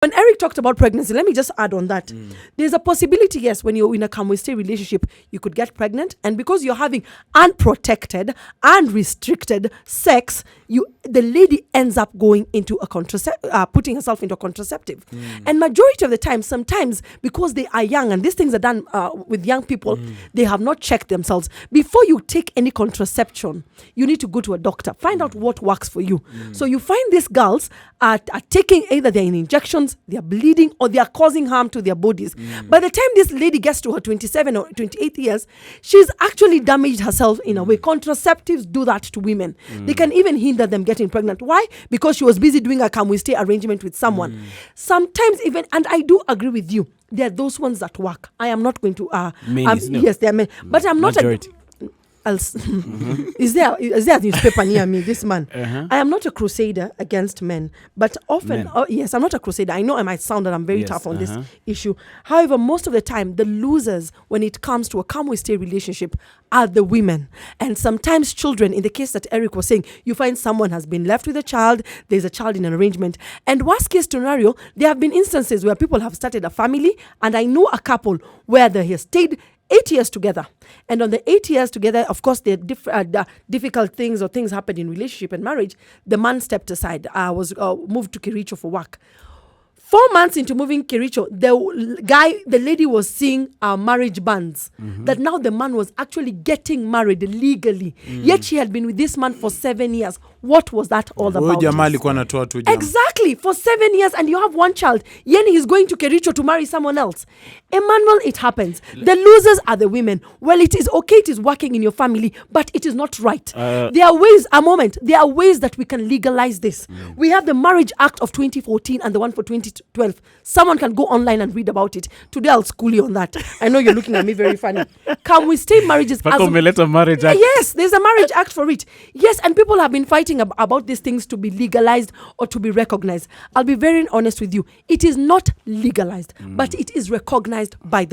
When Eric talked about pregnancy, let me just add on that. There's a possibility, yes, when you're in a come-we-stay relationship, you could get pregnant. And because you're having unprotected, unrestricted sex, the lady ends up going into a putting herself into a contraceptive. And majority of the time, sometimes because they are young, and these things are done with young people, they have not checked themselves. Before you take any contraception, you need to go to a doctor. Find out what works for you. So you find these girls are taking either they're in injections, they're bleeding, or they are causing harm to their bodies. By the time this lady gets to her 27 or 28 years, she's actually damaged herself in a way. Contraceptives do that to women. They can even hinder them getting pregnant. Why? Because she was busy doing a come-we-stay arrangement with someone. Sometimes even, and I do agree with you, there are those ones that work. I am not going to... yes, they are men. But I'm not... Is there a newspaper near me? This man. I am not a crusader against men, but often, yes, I'm not a crusader. I know I might sound that I'm very tough on this issue. However, most of the time, the losers when it comes to a come-we-stay relationship are the women, and sometimes children. In the case that Eric was saying, you find someone has been left with a child. There's a child in an arrangement, and worst case scenario, there have been instances where people have started a family, and I know a couple where they have stayed 8 years together. And on the 8 years together, of course, there are difficult things or things happened in relationship and marriage. The man stepped aside, was moved to Kericho for work. 4 months into moving Kericho, the lady was seeing marriage bans. That now the man was actually getting married legally. Yet she had been with this man for 7 years. What was that all about? Exactly, for 7 years, and you have one child. Yeni is going to Kericho to marry someone else. Emmanuel, it happens. The losers are the women. Well, it is okay, it is working in your family, but it is not right. There are ways, there are ways that we can legalize this. We have the Marriage Act of 2014 and the one for 2012. Someone can go online and read about it. Today I'll school you on that. I know you're looking at me very funny. Can we stay marriages? Marriage Act. Yes, there's a Marriage Act for it. Yes, and people have been fighting about these things to be legalized or to be recognized. I'll be very honest with you. It is not legalized, but it is recognized by the